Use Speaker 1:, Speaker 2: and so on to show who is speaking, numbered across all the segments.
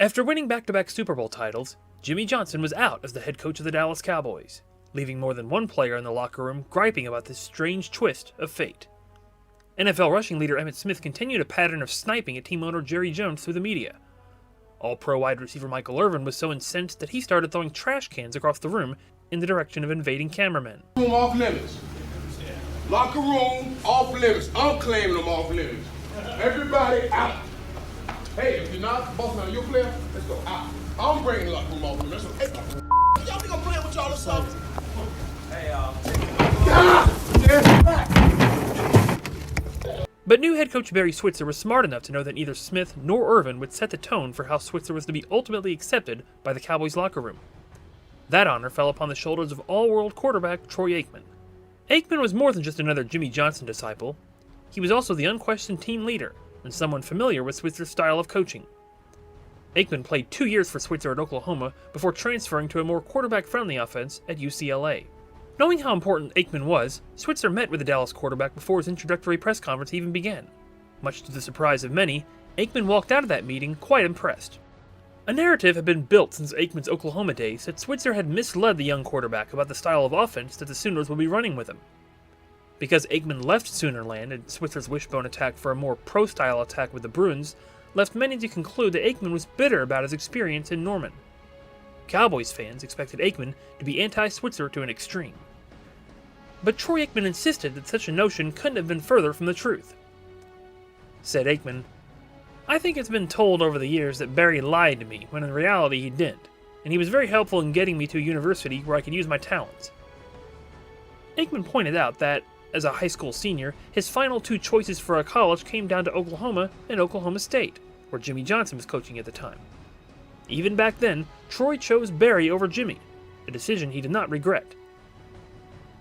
Speaker 1: After winning back-to-back Super Bowl titles, Jimmy Johnson was out as the head coach of the Dallas Cowboys, leaving more than one player in the locker room griping about this strange twist of fate. NFL rushing leader Emmitt Smith continued a pattern of sniping at team owner Jerry Jones through the media. All-pro wide receiver Michael Irvin was so incensed that he started throwing trash cans across the room in the direction of invading cameramen.
Speaker 2: Room off limits. Locker room off limits. I'm claiming them off limits. Everybody out. Hey, if you're not, boss man, you clear? Let's go out. I'm bringing the locker room off limits. Hey, y'all think I'm playing with y'all or something? Hey,
Speaker 1: But new head coach Barry Switzer was smart enough to know that neither Smith nor Irvin would set the tone for how Switzer was to be ultimately accepted by the Cowboys locker room. That honor fell upon the shoulders of all-world quarterback Troy Aikman. Aikman was more than just another Jimmy Johnson disciple. He was also the unquestioned team leader and someone familiar with Switzer's style of coaching. Aikman played 2 years for Switzer at Oklahoma before transferring to a more quarterback-friendly offense at UCLA. Knowing how important Aikman was, Switzer met with the Dallas quarterback before his introductory press conference even began. Much to the surprise of many, Aikman walked out of that meeting quite impressed. A narrative had been built since Aikman's Oklahoma days that Switzer had misled the young quarterback about the style of offense that the Sooners would be running with him. Because Aikman left Soonerland and Switzer's wishbone attack for a more pro-style attack with the Bruins left many to conclude that Aikman was bitter about his experience in Norman. Cowboys fans expected Aikman to be anti-Switzer to an extreme. But Troy Aikman insisted that such a notion couldn't have been further from the truth. Said Aikman, "I think it's been told over the years that Barry lied to me, when in reality he didn't, and he was very helpful in getting me to a university where I could use my talents." Aikman pointed out that, as a high school senior, his final two choices for a college came down to Oklahoma and Oklahoma State, where Jimmy Johnson was coaching at the time. Even back then, Troy chose Barry over Jimmy, a decision he did not regret.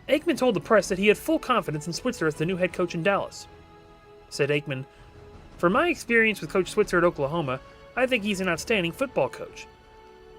Speaker 1: Aikman told the press that he had full confidence in Switzer as the new head coach in Dallas. Said Aikman, "From my experience with Coach Switzer at Oklahoma, I think he's an outstanding football coach.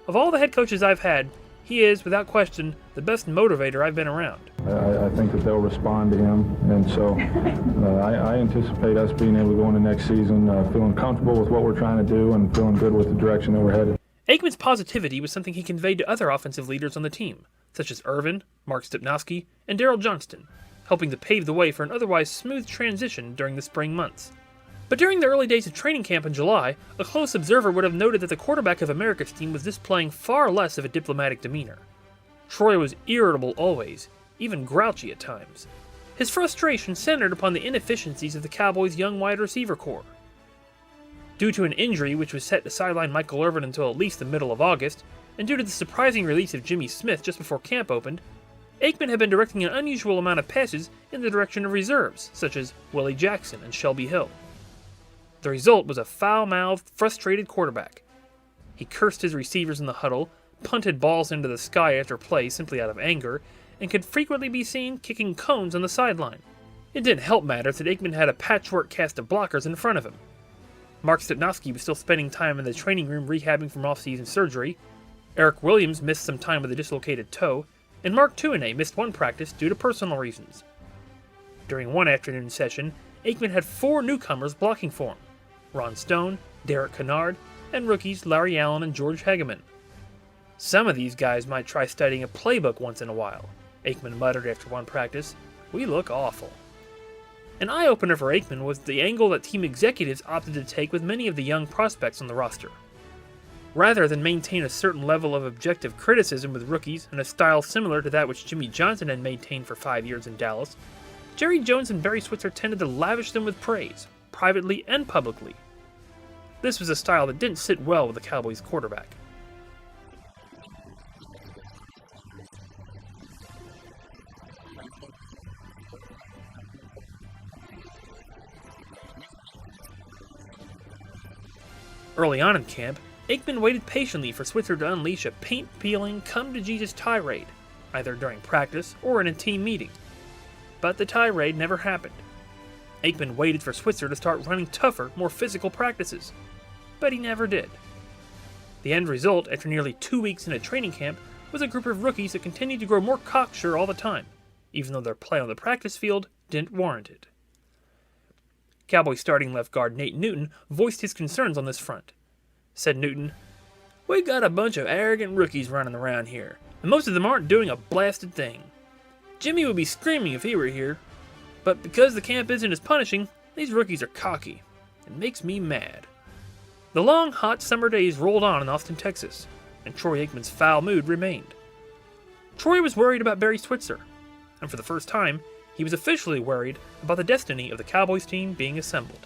Speaker 1: Of all the head coaches I've had, he is, without question, the best motivator I've been around."
Speaker 3: I think that they'll respond to him, and so I anticipate us being able to go into next season feeling comfortable with what we're trying to do and feeling good with the direction that we're headed.
Speaker 1: Aikman's positivity was something he conveyed to other offensive leaders on the team, such as Irvin, Mark Stepnoski, and Daryl Johnston, helping to pave the way for an otherwise smooth transition during the spring months. But during the early days of training camp in July, a close observer would have noted that the quarterback of America's team was displaying far less of a diplomatic demeanor. Troy was irritable always, even grouchy at times. His frustration centered upon the inefficiencies of the Cowboys' young wide receiver corps. Due to an injury which was set to sideline Michael Irvin until at least the middle of August, and due to the surprising release of Jimmy Smith just before camp opened, Aikman had been directing an unusual amount of passes in the direction of reserves, such as Willie Jackson and Shelby Hill. The result was a foul-mouthed, frustrated quarterback. He cursed his receivers in the huddle, punted balls into the sky after play simply out of anger, and could frequently be seen kicking cones on the sideline. It didn't help matters that Aikman had a patchwork cast of blockers in front of him. Mark Stepnoski was still spending time in the training room rehabbing from off-season surgery, Eric Williams missed some time with a dislocated toe, and Mark Tuinei missed one practice due to personal reasons. During one afternoon session, Aikman had 4 newcomers blocking for him: Ron Stone, Derek Kennard, and rookies Larry Allen and George Hegeman. "Some of these guys might try studying a playbook once in a while," Aikman muttered after one practice. "We look awful." An eye-opener for Aikman was the angle that team executives opted to take with many of the young prospects on the roster. Rather than maintain a certain level of objective criticism with rookies in a style similar to that which Jimmy Johnson had maintained for 5 years in Dallas, Jerry Jones and Barry Switzer tended to lavish them with praise, privately and publicly. This was a style that didn't sit well with the Cowboys quarterback. Early on in camp, Aikman waited patiently for Switzer to unleash a paint-peeling, come-to-Jesus tirade, either during practice or in a team meeting. But the tirade never happened. Aikman waited for Switzer to start running tougher, more physical practices, but he never did. The end result, after nearly 2 weeks into training camp, was a group of rookies that continued to grow more cocksure all the time, even though their play on the practice field didn't warrant it. Cowboys starting left guard Nate Newton voiced his concerns on this front. Said Newton, We got a bunch of arrogant rookies running around here, and most of them aren't doing a blasted thing. Jimmy would be screaming if he were here, but because the camp isn't as punishing, these rookies are cocky. It makes me mad." The long, hot summer days rolled on in Austin, Texas, and Troy Aikman's foul mood remained. Troy was worried about Barry Switzer, and for the first time, he was officially worried about the destiny of the Cowboys team being assembled.